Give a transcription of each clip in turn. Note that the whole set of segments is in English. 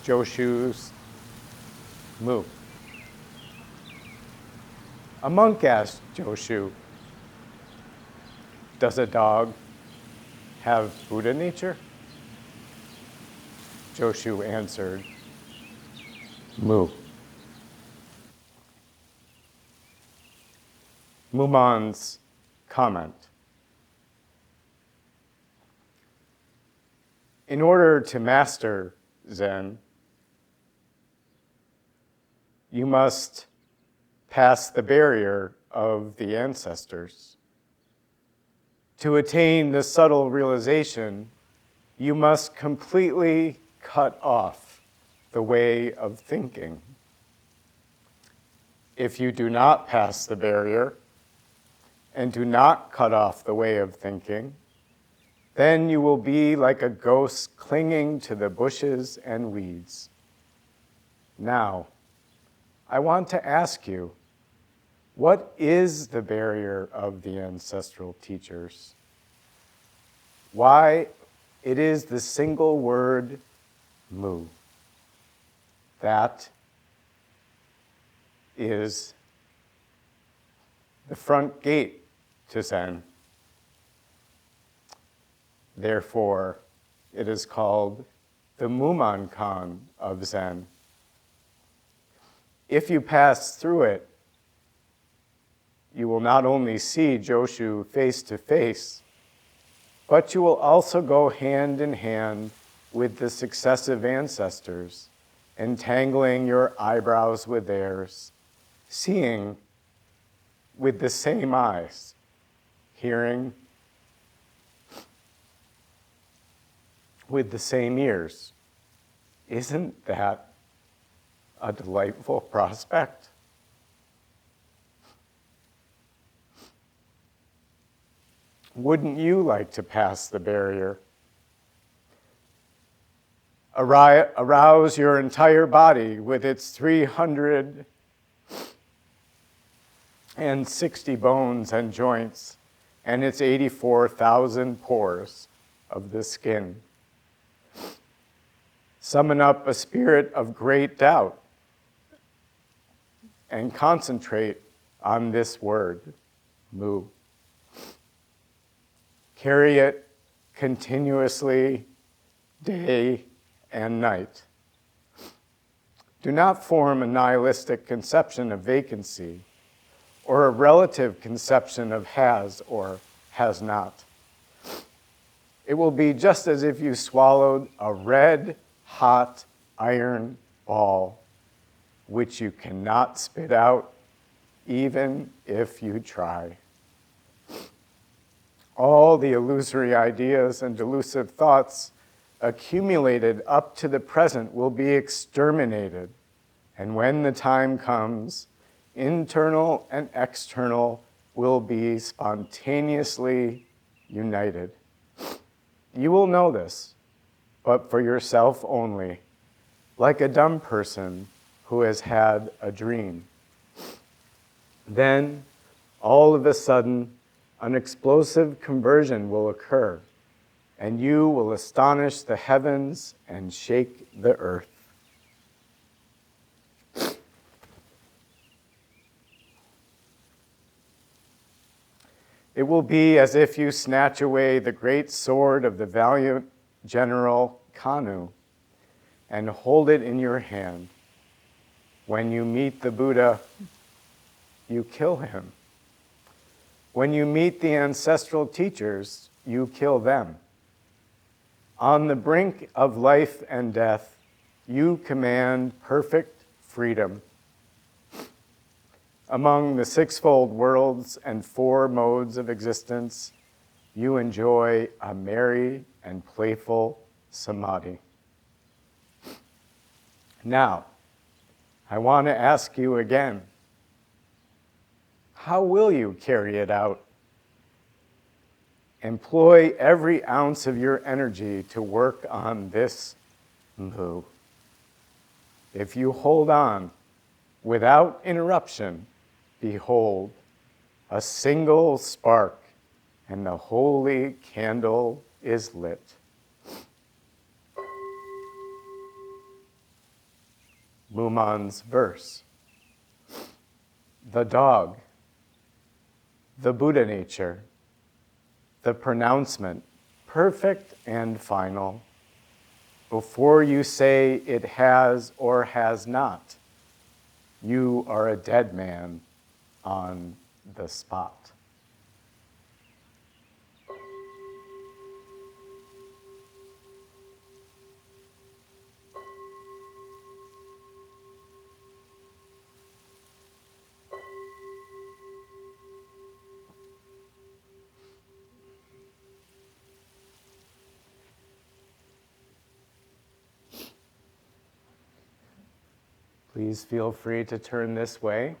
Joshu's Mu. A monk asked Joshu, "Does a dog have Buddha nature?" Joshu answered, "Mu." Mumon's comment. In order to master Zen, you must pass the barrier of the ancestors. To attain the subtle realization, you must completely cut off the way of thinking. If you do not pass the barrier and do not cut off the way of thinking, then you will be like a ghost clinging to the bushes and weeds. Now, I want to ask you, what is the barrier of the ancestral teachers? Why, it is the single word Mu. That is the front gate to Zen. Therefore, it is called the Mumonkan of Zen. If you pass through it, you will not only see Joshu face to face, but you will also go hand in hand with the successive ancestors, entangling your eyebrows with theirs, seeing with the same eyes, hearing with the same ears. Isn't that a delightful prospect? Wouldn't you like to pass the barrier? Arouse your entire body with its 360 bones and joints and its 84,000 pores of the skin. Summon up a spirit of great doubt and concentrate on this word, Mu. Carry it continuously, day and night. Do not form a nihilistic conception of vacancy or a relative conception of has or has not. It will be just as if you swallowed a red, hot iron ball, which you cannot spit out even if you try. All the illusory ideas and delusive thoughts accumulated up to the present will be exterminated. And when the time comes, internal and external will be spontaneously united. You will know this, but for yourself only, like a dumb person who has had a dream. Then, all of a sudden, an explosive conversion will occur, and you will astonish the heavens and shake the earth. It will be as if you snatch away the great sword of the valiant General Kanu and hold it in your hand. When you meet the Buddha, you kill him. When you meet the ancestral teachers, you kill them. On the brink of life and death, you command perfect freedom. Among the sixfold worlds and four modes of existence, you enjoy a merry and playful samadhi. Now, I want to ask you again, how will you carry it out? Employ every ounce of your energy to work on this Mu. If you hold on without interruption, behold, a single spark and the holy candle is lit. Mumon's verse. The dog, the Buddha nature, the pronouncement, perfect and final, before you say it has or has not, you are a dead man on the spot. Please feel free to turn this way.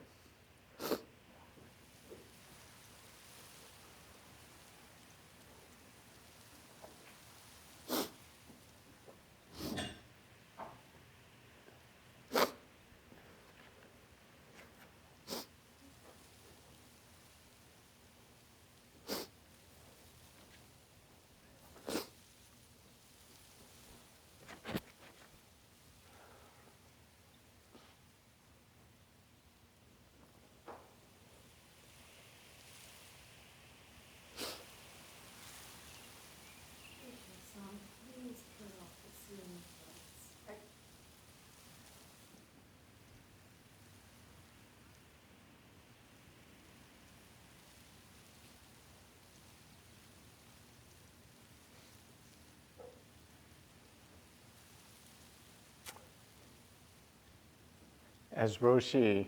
As Roshi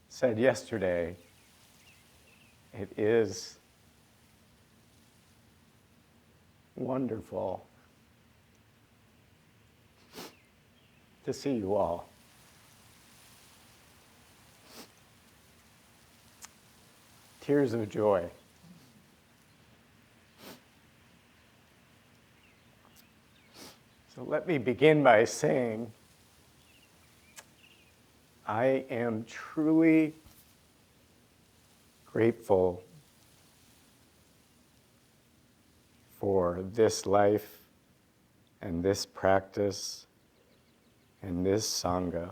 said yesterday, it is wonderful to see you all. Tears of joy. So let me begin by saying, I am truly grateful for this life and this practice and this Sangha.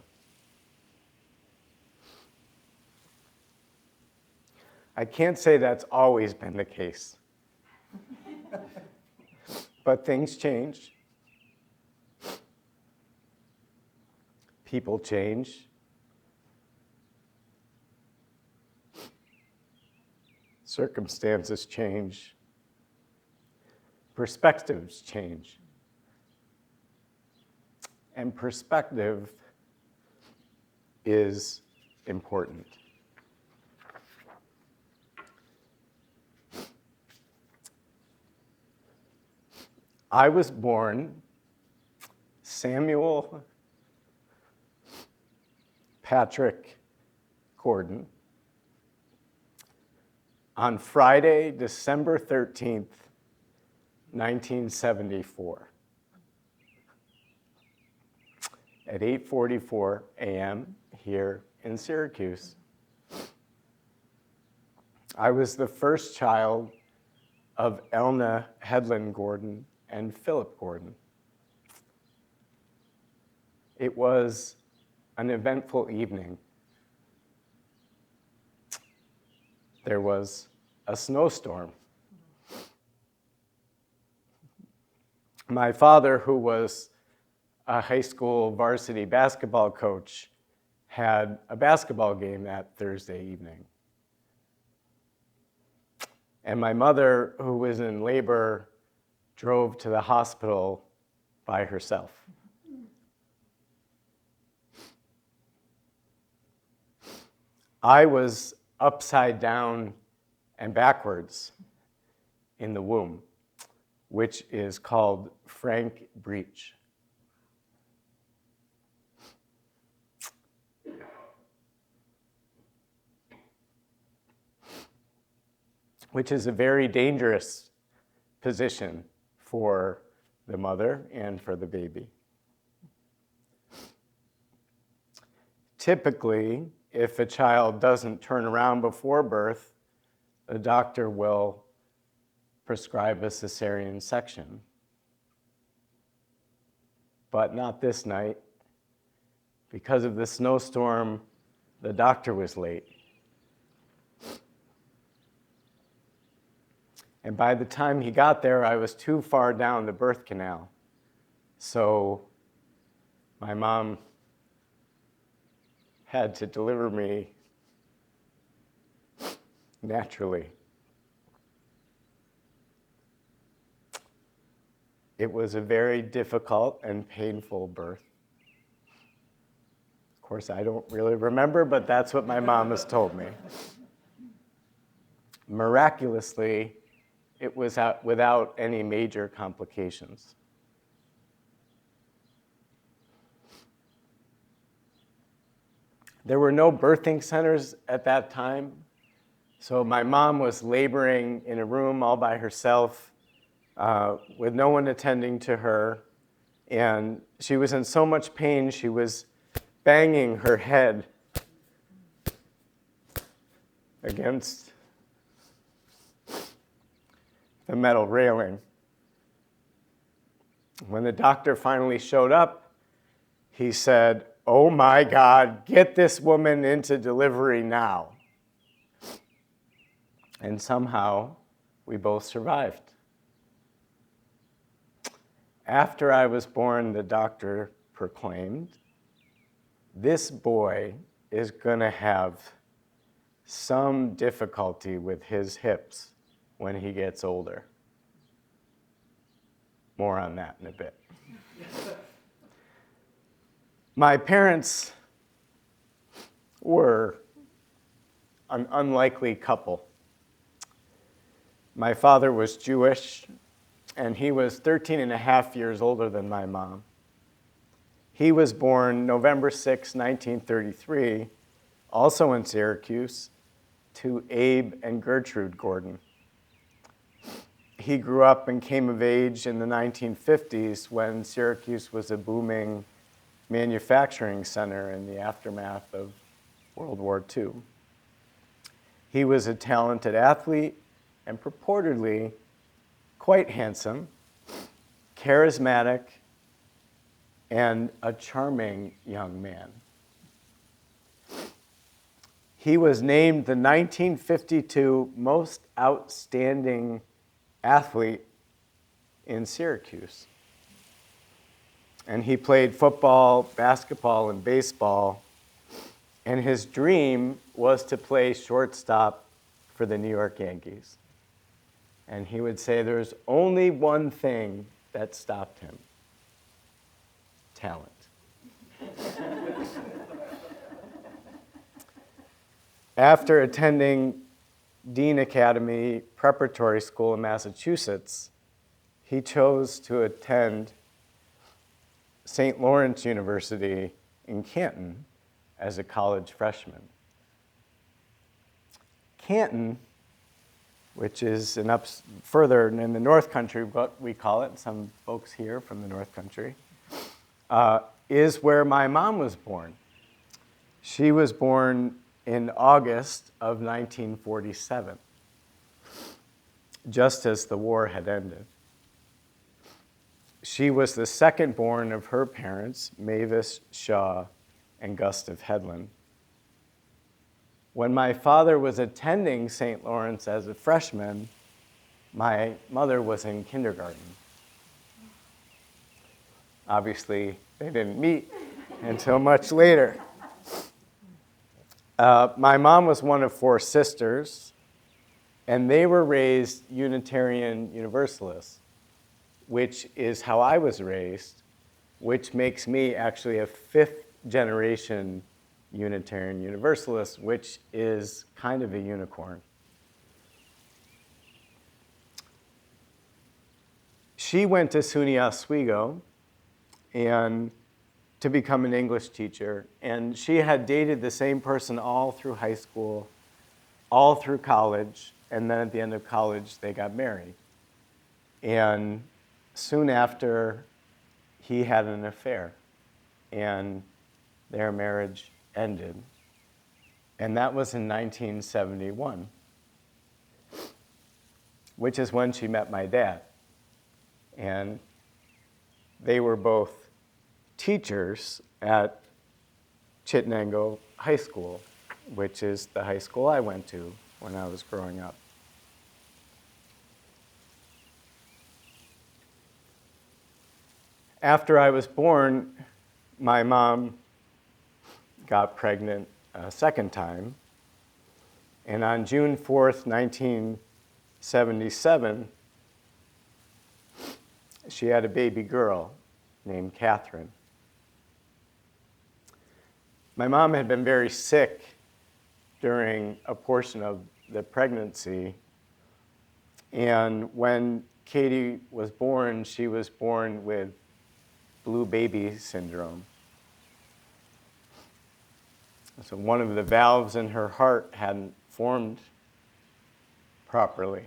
I can't say that's always been the case, but things change. People change. Circumstances change. Perspectives change. And perspective is important. I was born Samuel Patrick Gordon on Friday, December 13th, 1974, at 8:44 a.m. here in Syracuse. I was the first child of Elna Headland Gordon and Philip Gordon. It was an eventful evening. There was a snowstorm. My father, who was a high school varsity basketball coach, had a basketball game that Thursday evening. And my mother, who was in labor, drove to the hospital by herself. I was upside down and backwards in the womb, which is called frank breech. Which is a very dangerous position for the mother and for the baby. Typically, if a child doesn't turn around before birth, the doctor will prescribe a cesarean section. But not this night. Because of the snowstorm, the doctor was late. And by the time he got there, I was too far down the birth canal. So my mom had to deliver me naturally. It was a very difficult and painful birth. Of course, I don't really remember, but that's what my mom has told me. Miraculously, it was without any major complications. There were no birthing centers at that time, so my mom was laboring in a room all by herself with no one attending to her, and she was in so much pain she was banging her head against the metal railing. When the doctor finally showed up, he said, "Oh my God, get this woman into delivery now." And somehow, we both survived. After I was born, the doctor proclaimed, "This boy is going to have some difficulty with his hips when he gets older." More on that in a bit. My parents were an unlikely couple. My father was Jewish, and he was 13 and a half years older than my mom. He was born November 6, 1933, also in Syracuse, to Abe and Gertrude Gordon. He grew up and came of age in the 1950s when Syracuse was a booming manufacturing center in the aftermath of World War II. He was a talented athlete and purportedly quite handsome, charismatic, and a charming young man. He was named the 1952 most outstanding athlete in Syracuse. And he played football, basketball, and baseball. And his dream was to play shortstop for the New York Yankees. And he would say there's only one thing that stopped him: talent. After attending Dean Academy Preparatory School in Massachusetts, he chose to attend St. Lawrence University in Canton as a college freshman. Canton, which is further in the North Country, what we call it, some folks here from the North Country, is where my mom was born. She was born in August of 1947, just as the war had ended. She was the second born of her parents, Mavis Shaw and Gustav Hedlund. When my father was attending St. Lawrence as a freshman, my mother was in kindergarten. Obviously, they didn't meet until much later. My mom was one of 4 sisters, and they were raised Unitarian Universalists, which is how I was raised, which makes me actually a 5th-generation Unitarian Universalist, which is kind of a unicorn. She went to SUNY Oswego and to become an English teacher, and she had dated the same person all through high school, all through college, and then at the end of college, they got married. And soon after, he had an affair, and their marriage ended. And that was in 1971, which is when she met my dad. And they were both teachers at Chittenango High School, which is the high school I went to when I was growing up. After I was born, my mom got pregnant a second time, and on June 4th, 1977, she had a baby girl named Catherine. My mom had been very sick during a portion of the pregnancy, and when Katie was born, she was born with blue baby syndrome. So one of the valves in her heart hadn't formed properly.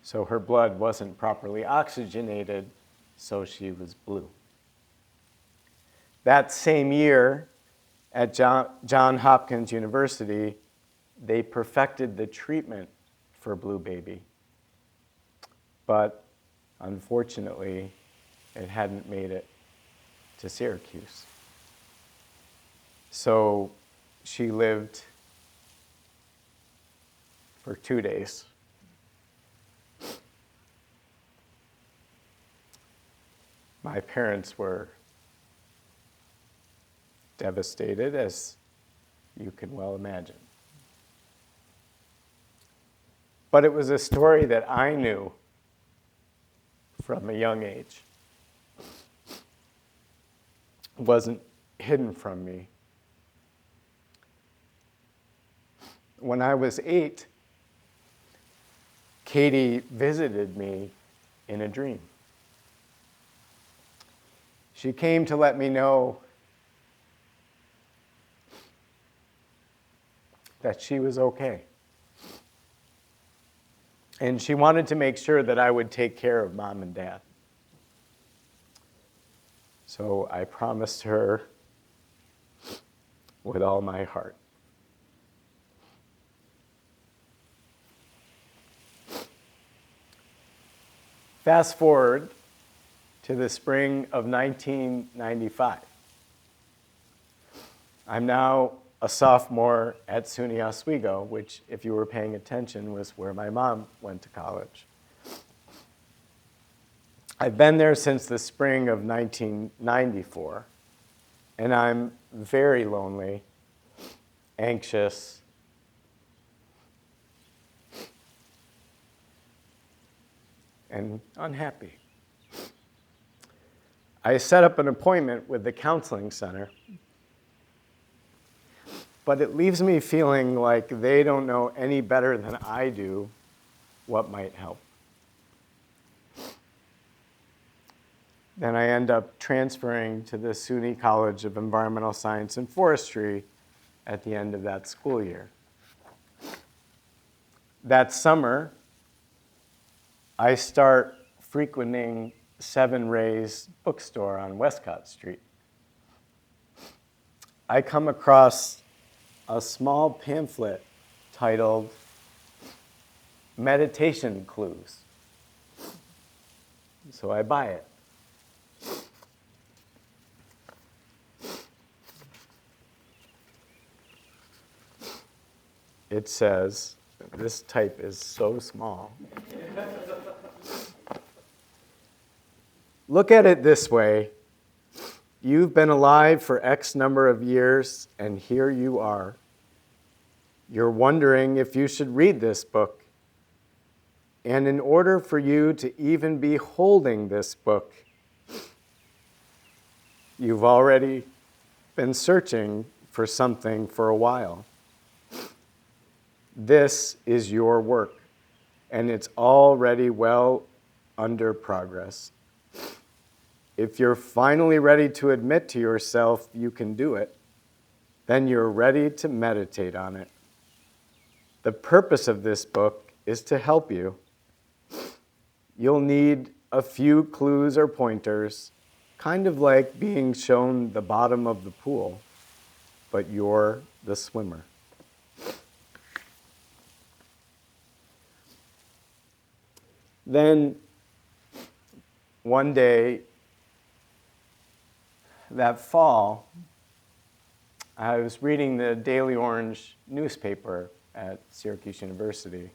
So her blood wasn't properly oxygenated, so she was blue. That same year, at Johns Hopkins University, they perfected the treatment for blue baby. But unfortunately, it hadn't made it to Syracuse. So she lived for 2 days. My parents were devastated, as you can well imagine. But it was a story that I knew from a young age. It wasn't hidden from me. When I was 8, Katie visited me in a dream. She came to let me know that she was okay. And she wanted to make sure that I would take care of Mom and Dad. So I promised her with all my heart. Fast forward to the spring of 1995. I'm now a sophomore at SUNY Oswego, which, if you were paying attention, was where my mom went to college. I've been there since the spring of 1994, and I'm very lonely, anxious, and unhappy. I set up an appointment with the counseling center, but it leaves me feeling like they don't know any better than I do what might help. Then I end up transferring to the SUNY College of Environmental Science and Forestry at the end of that school year. That summer, I start frequenting Seven Ray's bookstore on Westcott Street. I come across a small pamphlet titled Meditation Clues. So I buy it. It says, this type is so small. Look at it this way. You've been alive for X number of years, and here you are. You're wondering if you should read this book. And in order for you to even be holding this book, you've already been searching for something for a while. This is your work, and it's already well under progress. If you're finally ready to admit to yourself you can do it, then you're ready to meditate on it. The purpose of this book is to help you. You'll need a few clues or pointers, kind of like being shown the bottom of the pool, but you're the swimmer. Then, one day, that fall, I was reading the Daily Orange newspaper at Syracuse University.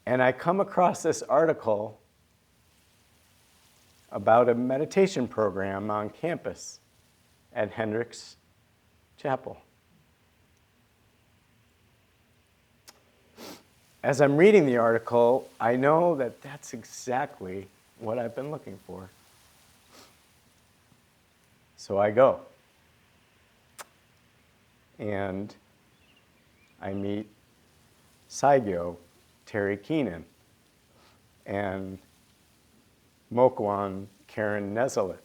And I come across this article about a meditation program on campus at Hendricks Chapel. As I'm reading the article, I know that that's exactly what I've been looking for. So I go. And I meet Saigyo, Terry Keenan, and Mokwan Karen Nezelik,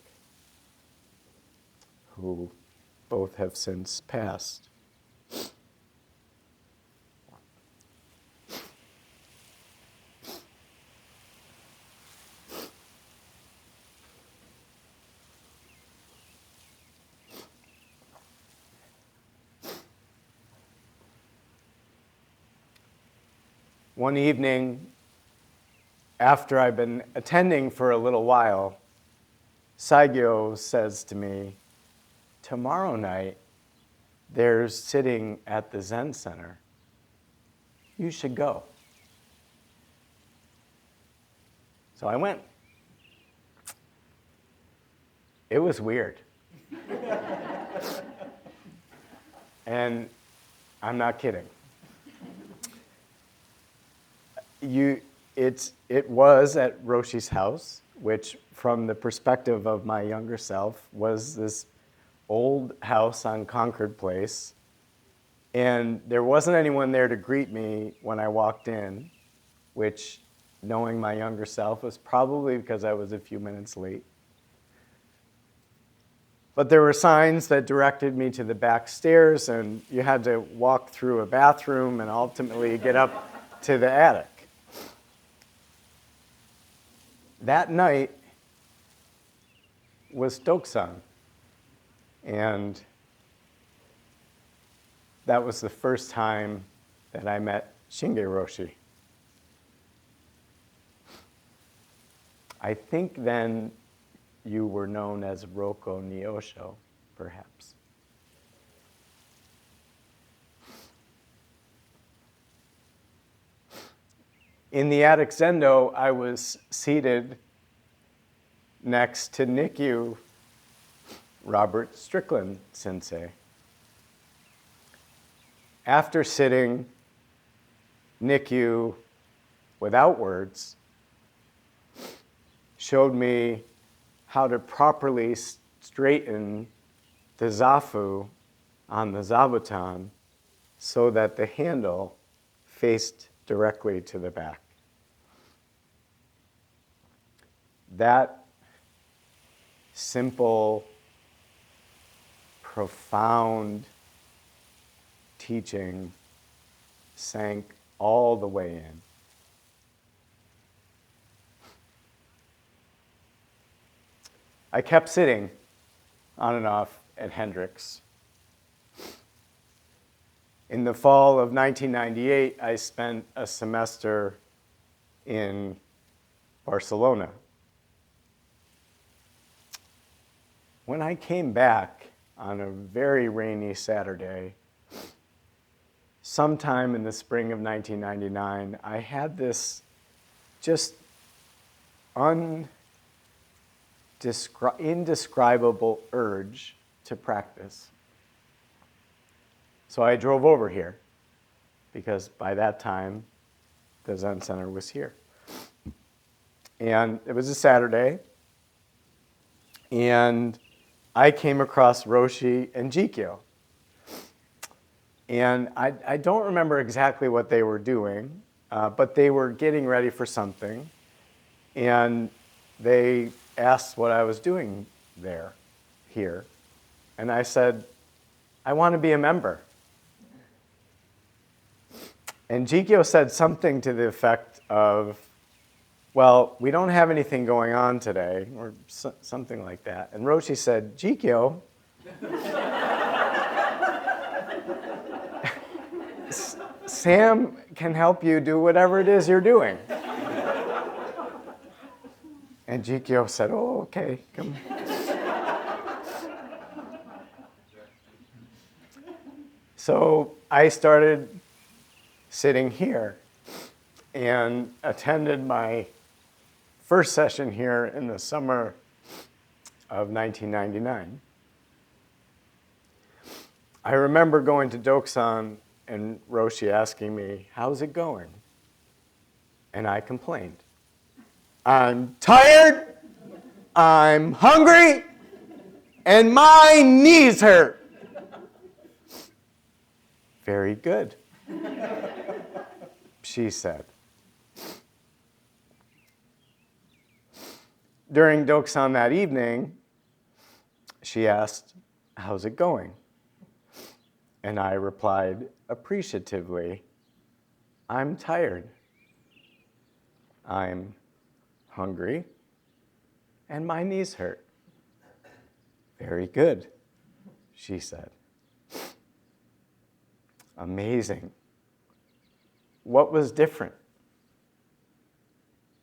who both have since passed. One evening, after I've been attending for a little while, Saigyo says to me, tomorrow night, there's sitting at the Zen Center. You should go. So I went. It was weird. And I'm not kidding. It was at Roshi's house, which from the perspective of my younger self was this old house on Concord Place. And there wasn't anyone there to greet me when I walked in, which, knowing my younger self, was probably because I was a few minutes late. But there were signs that directed me to the back stairs, and you had to walk through a bathroom and ultimately get up to the attic. That night was Doksan, and that was the first time that I met Shinge Roshi. I think then you were known as Roko Nyosho, perhaps. In the attic zendo, I was seated next to Nikyu Robert Strickland sensei. After sitting, Nikyu, without words, showed me how to properly straighten the zafu on the zabuton so that the handle faced directly to the back. That simple, profound teaching sank all the way in. I kept sitting on and off at Hendricks. In the fall of 1998, I spent a semester in Barcelona. When I came back on a very rainy Saturday, sometime in the spring of 1999, I had this just indescribable urge to practice. So I drove over here because by that time, the Zen Center was here. And it was a Saturday, and I came across Roshi and Jikyo. And I don't remember exactly what they were doing, but they were getting ready for something. And they asked what I was doing here. And I said, I want to be a member. And Jikyo said something to the effect of, well, we don't have anything going on today, or something like that. And Roshi said, Jikyo, Sam can help you do whatever it is you're doing. And Jikyo said, oh, okay, come. So I started sitting here and attended my first session here in the summer of 1999. I remember going to Doksan and Roshi asking me, how's it going? And I complained. I'm tired, I'm hungry, and my knees hurt. Very good, she said. During Doksan that evening, she asked, how's it going? And I replied appreciatively, I'm tired, I'm hungry, and my knees hurt. Very good, she said. Amazing. What was different?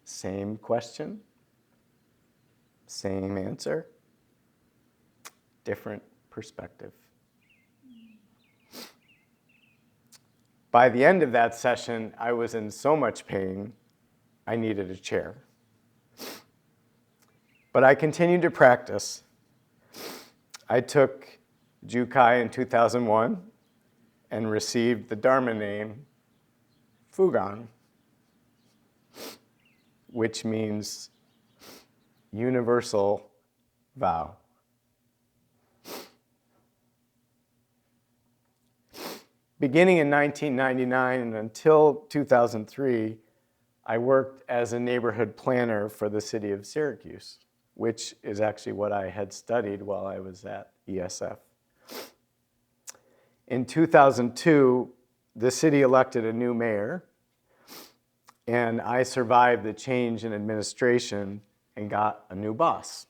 Same question, same answer, different perspective. By the end of that session, I was in so much pain, I needed a chair. But I continued to practice. I took Jukai in 2001 and received the Dharma name Fugan, which means universal vow. Beginning in 1999 and until 2003, I worked as a neighborhood planner for the city of Syracuse, which is actually what I had studied while I was at ESF. In 2002, the city elected a new mayor, and I survived the change in administration and got a new boss.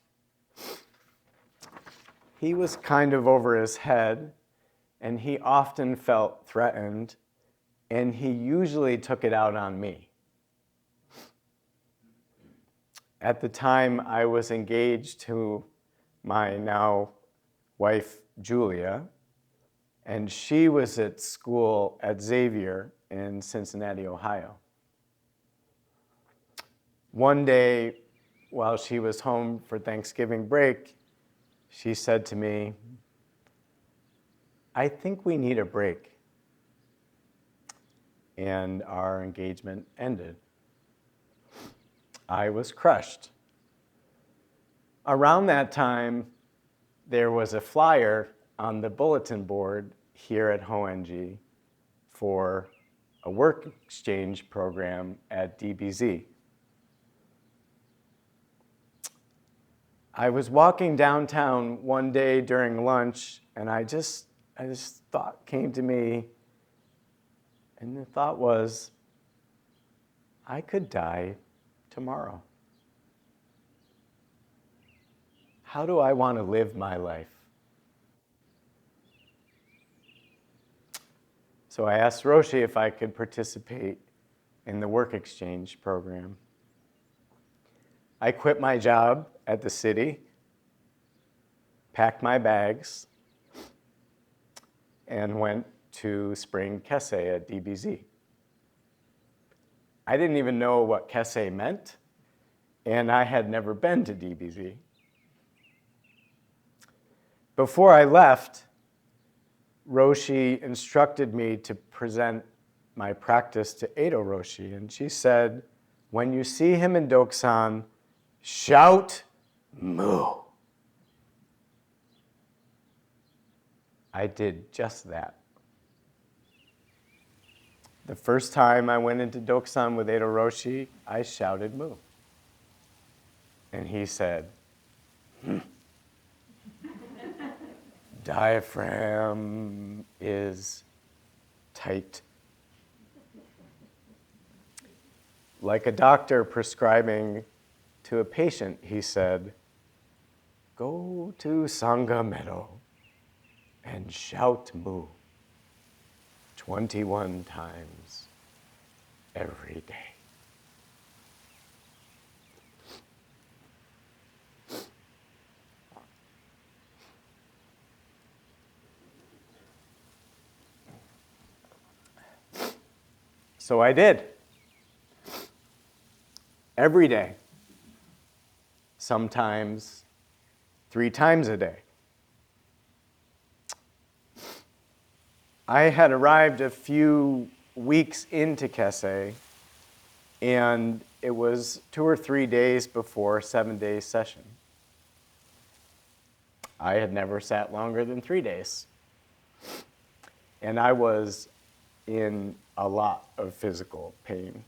He was kind of over his head, and he often felt threatened, and he usually took it out on me. At the time, I was engaged to my now wife, Julia, and she was at school at Xavier in Cincinnati, Ohio. One day, while she was home for Thanksgiving break, she said to me, I think we need a break. And our engagement ended. I was crushed. Around that time, there was a flyer on the bulletin board here at Hoenji for a work exchange program at DBZ. I was walking downtown one day during lunch, and I just thought came to me, and the thought was, I could die tomorrow. How do I want to live my life? So I asked Roshi if I could participate in the work exchange program. I quit my job at the city, packed my bags, and went to Spring Kese at DBZ. I didn't even know what Kese meant, and I had never been to DBZ. Before I left, Roshi instructed me to present my practice to Edo Roshi, and she said, when you see him in Doksan, shout moo. I did just that. The first time I went into Doksan with Edo Roshi, I shouted moo. And he said, diaphragm is tight. Like a doctor prescribing to a patient, he said, go to Sangha Meadow and shout moo 21 times every day. So I did. Every day. Sometimes 3 times a day. I had arrived a few weeks into Kese, and it was 2 or 3 days before 7-day session. I had never sat longer than 3 days. And I was in a lot of physical pain.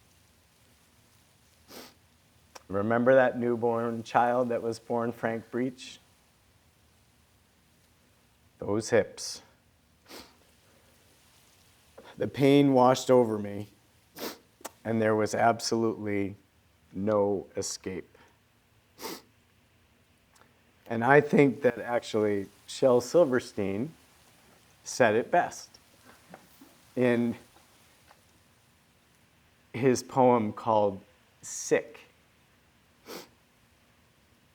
Remember that newborn child that was born Frank Breach? Those hips. The pain washed over me, and there was absolutely no escape. And I think that actually Shel Silverstein said it best in his poem called Sick,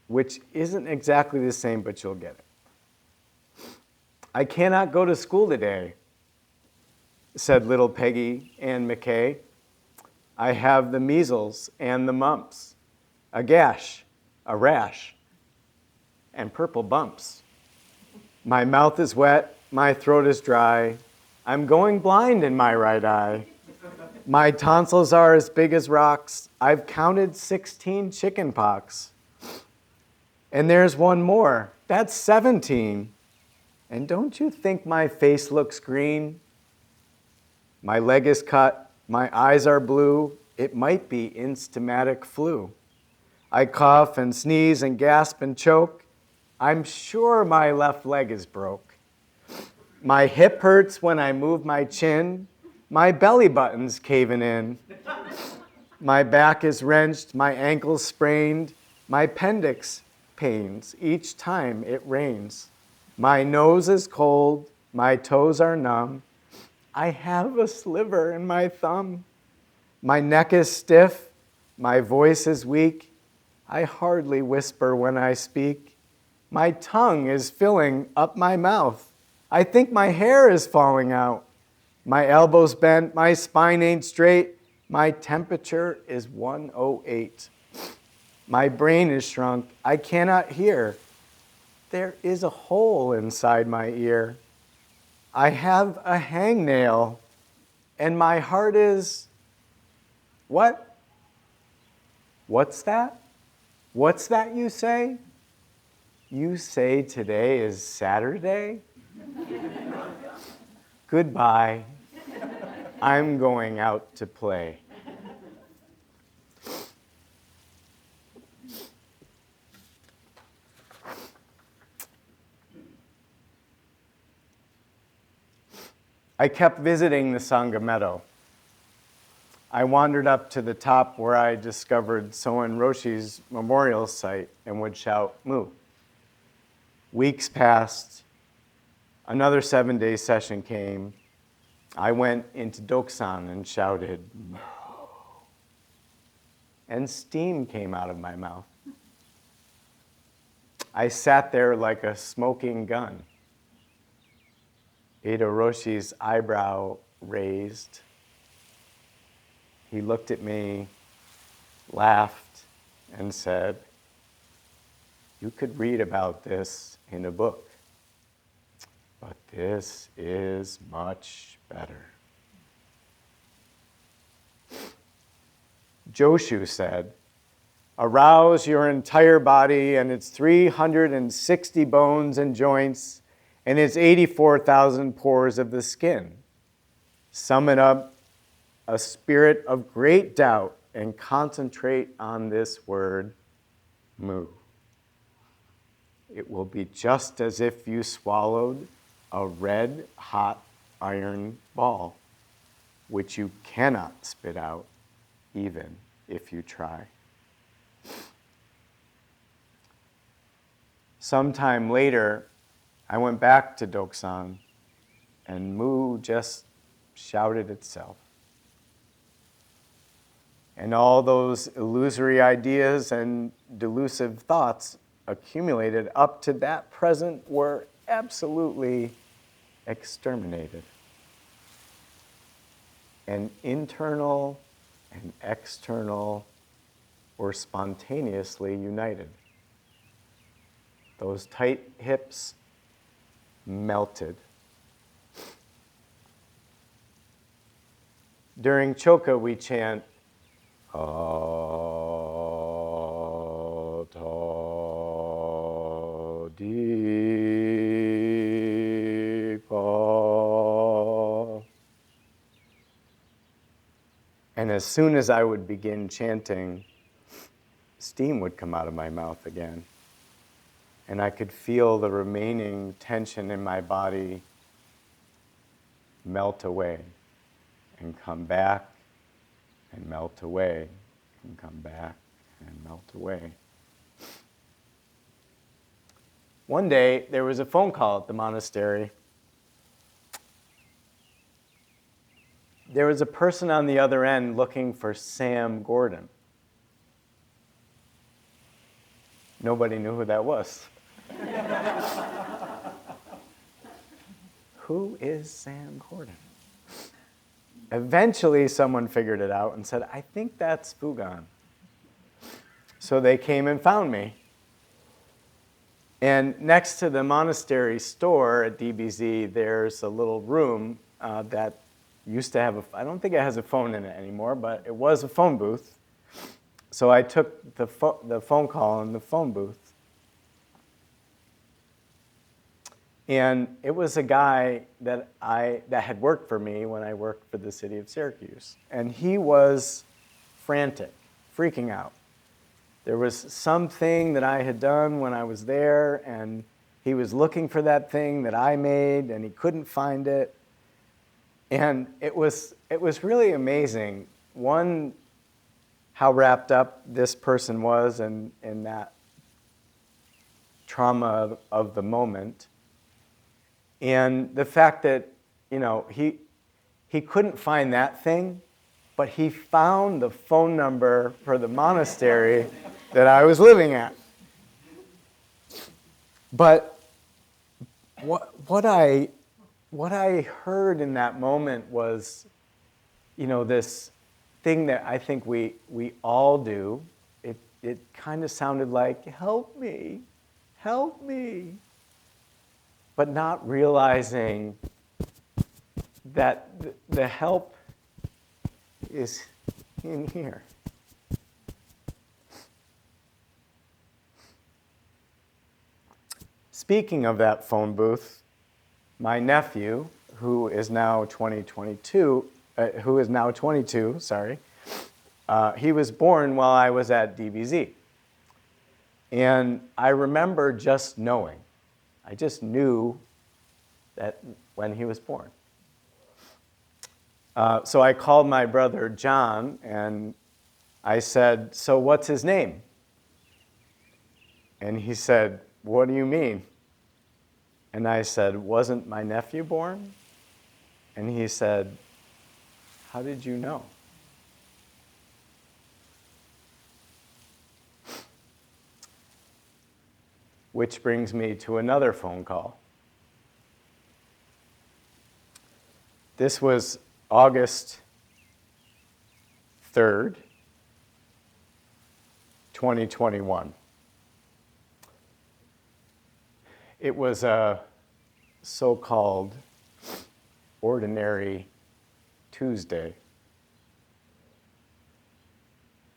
which isn't exactly the same, but you'll get it. I cannot go to school today, said little Peggy Ann McKay. I have the measles and the mumps, a gash, a rash, and purple bumps. My mouth is wet, my throat is dry. I'm going blind in my right eye. My tonsils are as big as rocks. I've counted 16 chicken pox. And there's one more. That's 17. And don't you think my face looks green? My leg is cut. My eyes are blue. It might be instamatic flu. I cough and sneeze and gasp and choke. I'm sure my left leg is broke. My hip hurts when I move my chin. My belly button's caving in. My back is wrenched. My ankle's sprained. My appendix pains each time it rains. My nose is cold. My toes are numb. I have a sliver in my thumb. My neck is stiff. My voice is weak. I hardly whisper when I speak. My tongue is filling up my mouth. I think my hair is falling out. My elbow's bent. My spine ain't straight. My temperature is 108. My brain is shrunk. I cannot hear. There is a hole inside my ear. I have a hangnail, and my heart is... What? What's that? What's that you say? You say today is Saturday? Goodbye. I'm going out to play. I kept visiting the Sangha Meadow. I wandered up to the top where I discovered Soen Roshi's memorial site and would shout, "Moo." Weeks passed. Another 7-day session came. I went into Doksan and shouted, "Moo." And steam came out of my mouth. I sat there like a smoking gun. Edo Roshi's eyebrow raised. He looked at me, laughed, and said, "You could read about this in a book, but this is much better." Joshu said, "Arouse your entire body and its 360 bones and joints and its 84,000 pores of the skin. Summon up a spirit of great doubt and concentrate on this word, Mu. It will be just as if you swallowed a red hot iron ball, which you cannot spit out even if you try." Sometime later, I went back to Doksan, and Mu just shouted itself. And all those illusory ideas and delusive thoughts accumulated up to that present were absolutely exterminated. and internal and external were spontaneously united. Those tight hips melted. During choka, we chant, Atadipa. And as soon as I would begin chanting, steam would come out of my mouth again. And I could feel the remaining tension in my body melt away and come back and melt away and come back and melt away. One day, there was a phone call at the monastery. There was a person on the other end looking for Sam Gordon. Nobody knew who that was. Who is Sam Gordon? Eventually, someone figured it out and said, I think that's Fugan. So they came and found me. And next to the monastery store at DBZ, there's a little room that used to have I don't think it has a phone in it anymore, but it was a phone booth. So I took the phone call in the phone booth. And it was a guy that had worked for me when I worked for the city of Syracuse. And he was frantic, freaking out. There was something that I had done when I was there, and he was looking for that thing that I made, and he couldn't find it. And it was really amazing, one, how wrapped up this person was in that trauma of the moment. And the fact that, he couldn't find that thing, but he found the phone number for the monastery that I was living at. But what I heard in that moment was, this thing that I think we all do. It kind of sounded like, help me, but not realizing that the help is in here. Speaking of that phone booth, my nephew, who is now 22, he was born while I was at DBZ. And I remember just knowing. I just knew that when he was born. So I called my brother John and I said, so what's his name? And he said, what do you mean? And I said, wasn't my nephew born? And he said, how did you know? Which brings me to another phone call. This was August 3rd, 2021. It was a so-called ordinary Tuesday.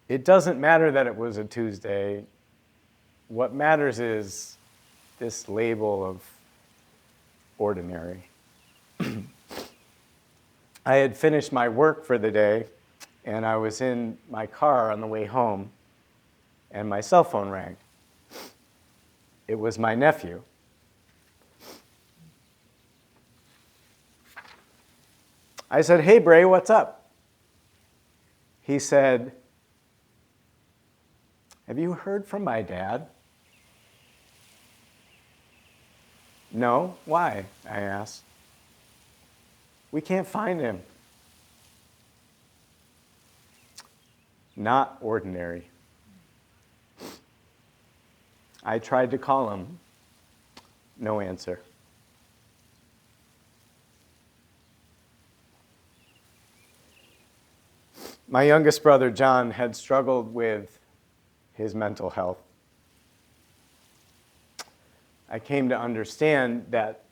It doesn't matter that it was a Tuesday. What matters is this label of ordinary. I had finished my work for the day, and I was in my car on the way home, and my cell phone rang. It was my nephew. I said, hey, Bray, what's up? He said, have you heard from my dad? No, why? I asked. We can't find him. Not ordinary. I tried to call him. No answer. My youngest brother, John, had struggled with his mental health. I came to understand that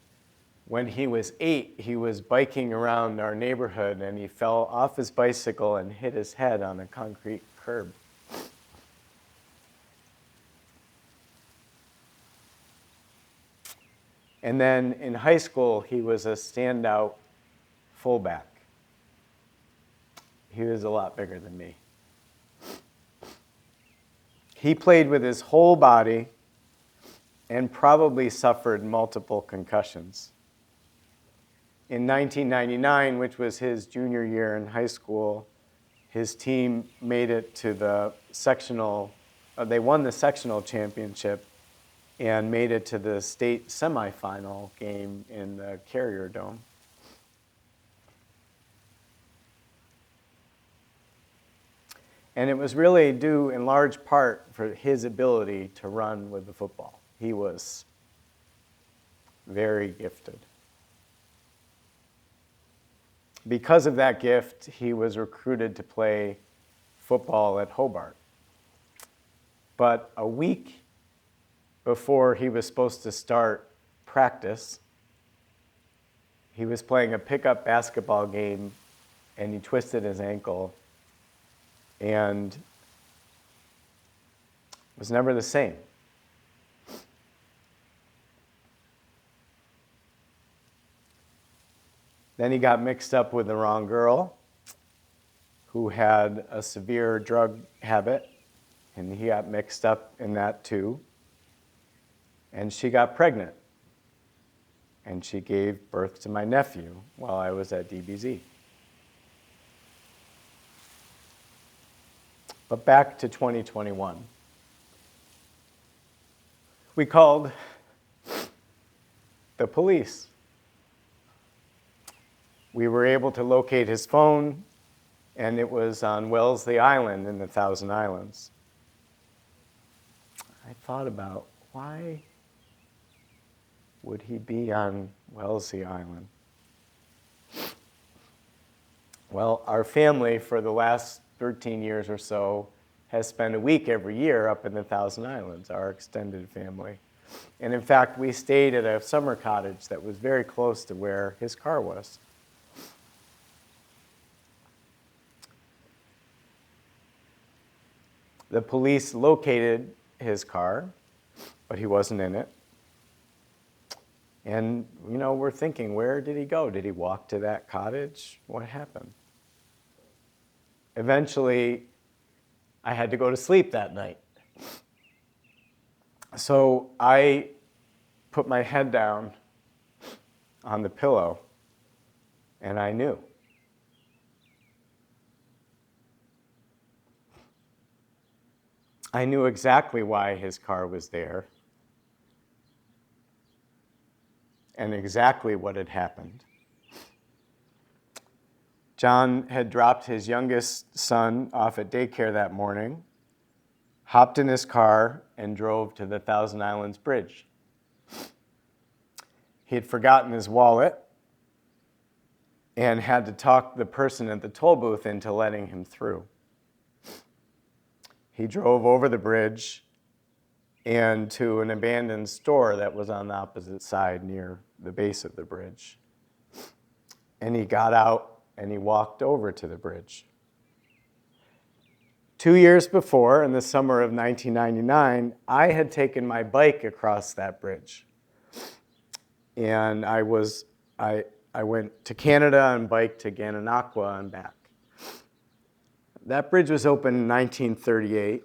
when he was 8, he was biking around our neighborhood and he fell off his bicycle and hit his head on a concrete curb. And then in high school, he was a standout fullback. He was a lot bigger than me. He played with his whole body and probably suffered multiple concussions. In 1999, which was his junior year in high school, his team made it to the sectional, they won the sectional championship and made it to the state semifinal game in the Carrier Dome. And it was really due in large part for his ability to run with the football. He was very gifted. Because of that gift, he was recruited to play football at Hobart. But a week before he was supposed to start practice, he was playing a pickup basketball game and he twisted his ankle and was never the same. Then he got mixed up with the wrong girl who had a severe drug habit, and he got mixed up in that too. And she got pregnant, and she gave birth to my nephew while I was at DBZ. But back to 2021. We called the police. We were able to locate his phone, and it was on Wellesley Island in the Thousand Islands. I thought about, why would he be on Wellesley Island? Well, our family for the last 13 years or so has spent a week every year up in the Thousand Islands, our extended family. And in fact, we stayed at a summer cottage that was very close to where his car was. The police located his car, but he wasn't in it. And, we're thinking, where did he go? Did he walk to that cottage? What happened? Eventually, I had to go to sleep that night. So I put my head down on the pillow, and I knew. I knew exactly why his car was there and exactly what had happened. John had dropped his youngest son off at daycare that morning, hopped in his car, and drove to the Thousand Islands Bridge. He had forgotten his wallet and had to talk the person at the toll booth into letting him through. He drove over the bridge and to an abandoned store that was on the opposite side near the base of the bridge. And he got out and he walked over to the bridge. 2 years before, in the summer of 1999, I had taken my bike across that bridge. And I went to Canada and biked to Gananoque and back. That bridge was opened in 1938,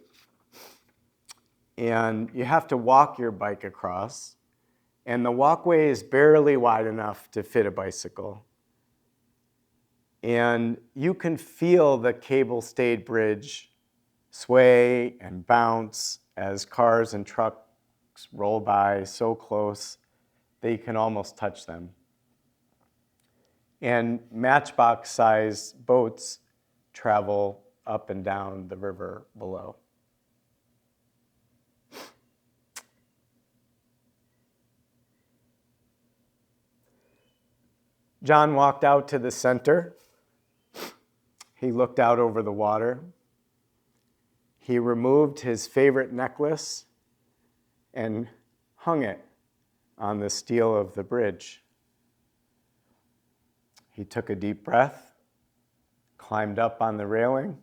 and you have to walk your bike across, and the walkway is barely wide enough to fit a bicycle. And you can feel the cable-stayed bridge sway and bounce as cars and trucks roll by so close that you can almost touch them. And matchbox-sized boats travel up and down the river below. John walked out to the center. He looked out over the water. He removed his favorite necklace and hung it on the steel of the bridge. He took a deep breath, climbed up on the railing,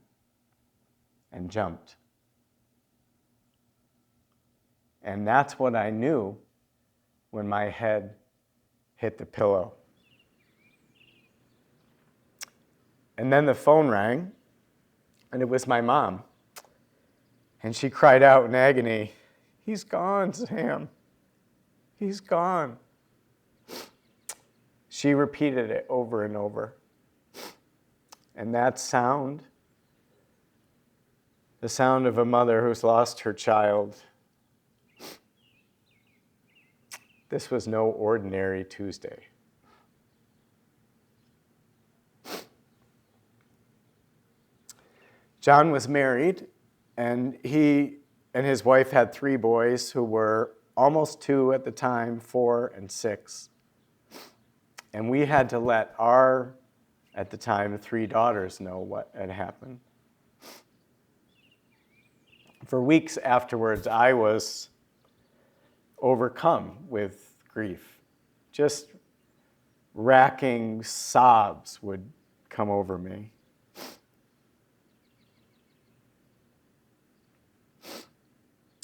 and jumped. And that's what I knew when my head hit the pillow. And then the phone rang, and it was my mom. And she cried out in agony, "He's gone, Sam. He's gone." She repeated it over and over. And that sound, the sound of a mother who's lost her child, this was no ordinary Tuesday. John was married, and he and his wife had 3 boys who were almost 2 at the time, 4 and 6. And we had to let our, at the time, 3 daughters know what had happened. For weeks afterwards, I was overcome with grief. Just racking sobs would come over me.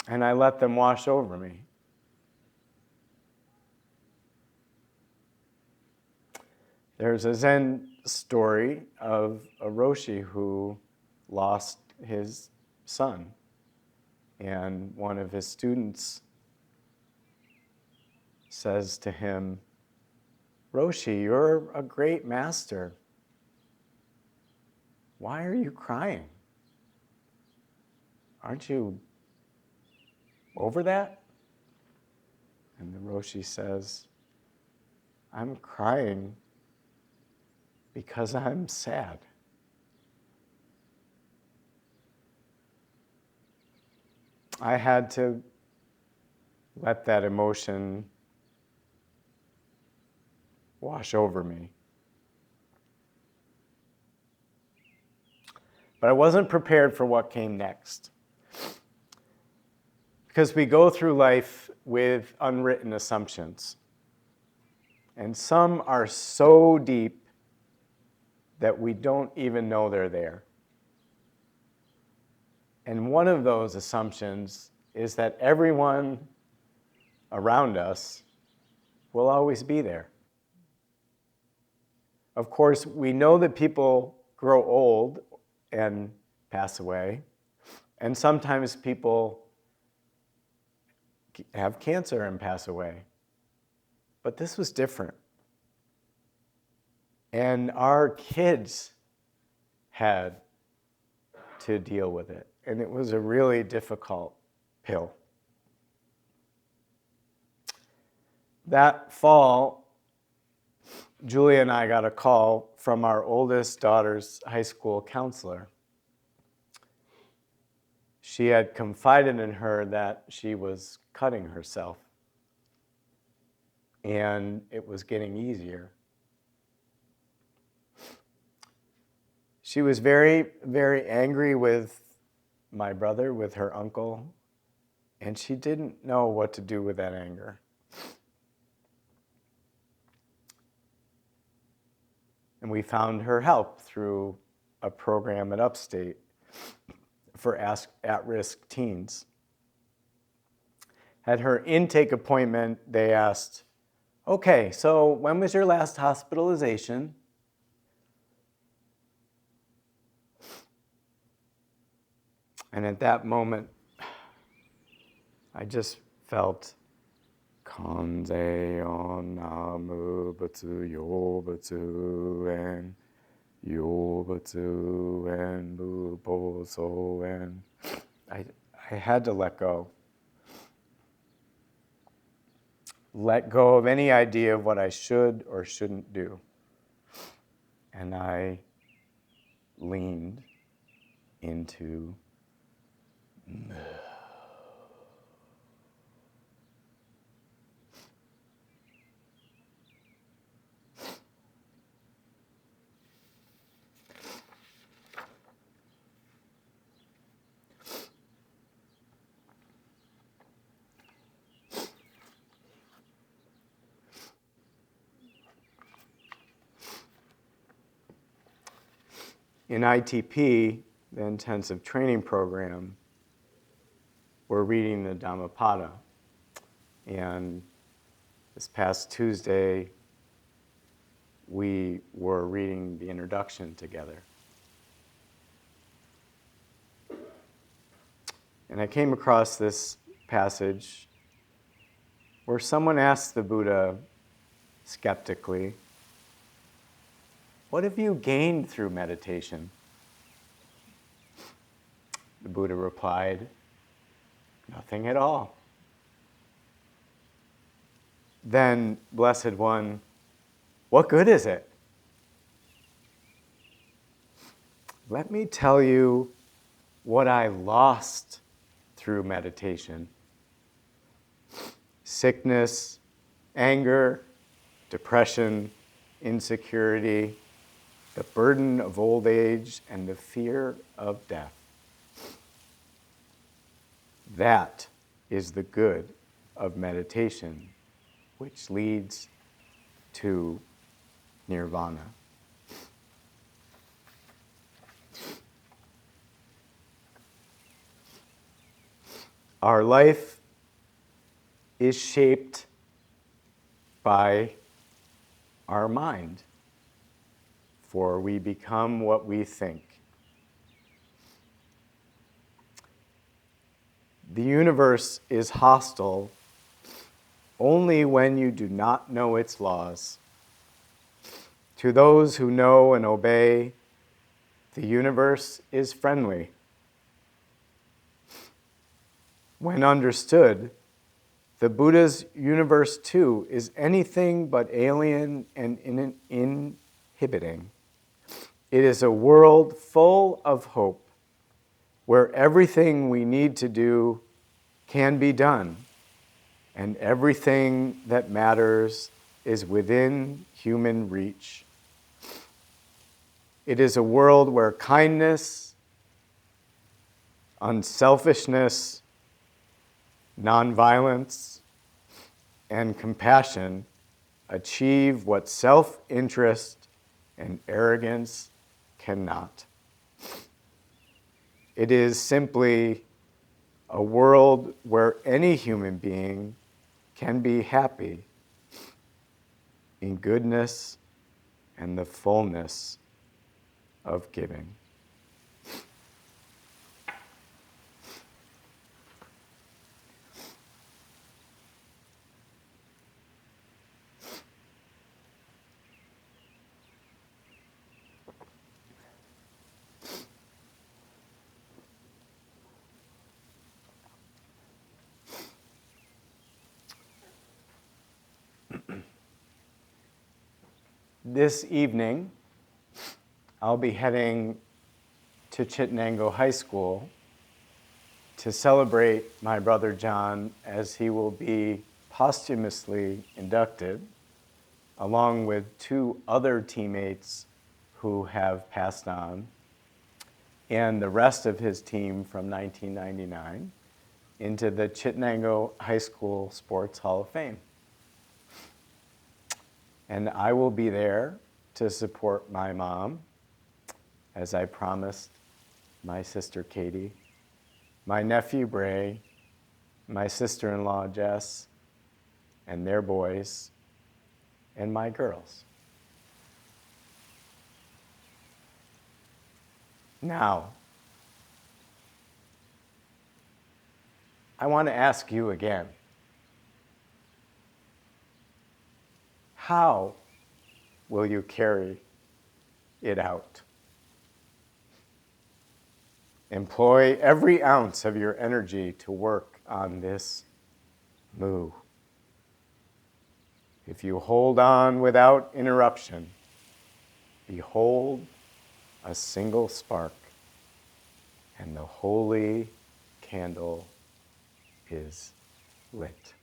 And I let them wash over me. There's a Zen story of a Roshi who lost his son. And one of his students says to him, "Roshi, you're a great master. Why are you crying? Aren't you over that?" And the Roshi says, "I'm crying because I'm sad." I had to let that emotion wash over me. But I wasn't prepared for what came next. Because we go through life with unwritten assumptions. And some are so deep that we don't even know they're there. And one of those assumptions is that everyone around us will always be there. Of course, we know that people grow old and pass away, and sometimes people have cancer and pass away. But this was different. And our kids had to deal with it. And it was a really difficult pill. That fall, Julia and I got a call from our oldest daughter's high school counselor. She had confided in her that she was cutting herself. And it was getting easier. She was very, very angry with my brother, with her uncle, and she didn't know what to do with that anger. And we found her help through a program at Upstate for at-risk teens. At her intake appointment, they asked, "Okay, so when was your last hospitalization?" And at that moment, I just felt Kanze on namu butsu yobutsu and yobutsu and buboso, and I had to let go. Let go of any idea of what I should or shouldn't do. And I leaned into In ITP, the intensive training program, we're reading the Dhammapada. And this past Tuesday, we were reading the introduction together. And I came across this passage where someone asked the Buddha skeptically, "What have you gained through meditation?" The Buddha replied, "Nothing at all." Then, Blessed One, what good is it? Let me tell you what I lost through meditation. Sickness, anger, depression, insecurity, the burden of old age, and the fear of death. That is the good of meditation, which leads to nirvana. Our life is shaped by our mind, for we become what we think. The universe is hostile only when you do not know its laws. To those who know and obey, the universe is friendly. When understood, the Buddha's universe too is anything but alien and inhibiting. It is a world full of hope, where everything we need to do can be done, and everything that matters is within human reach. It is a world where kindness, unselfishness, nonviolence, and compassion achieve what self-interest and arrogance cannot. It is simply a world where any human being can be happy in goodness and the fullness of giving. This evening, I'll be heading to Chittenango High School to celebrate my brother John as he will be posthumously inducted, along with two other teammates who have passed on, and the rest of his team from 1999 into the Chittenango High School Sports Hall of Fame. And I will be there to support my mom, as I promised my sister Katie, my nephew Bray, my sister-in-law Jess, and their boys, and my girls. Now, I want to ask you again, how will you carry it out? Employ every ounce of your energy to work on this moo. If you hold on without interruption, behold a single spark, and the holy candle is lit.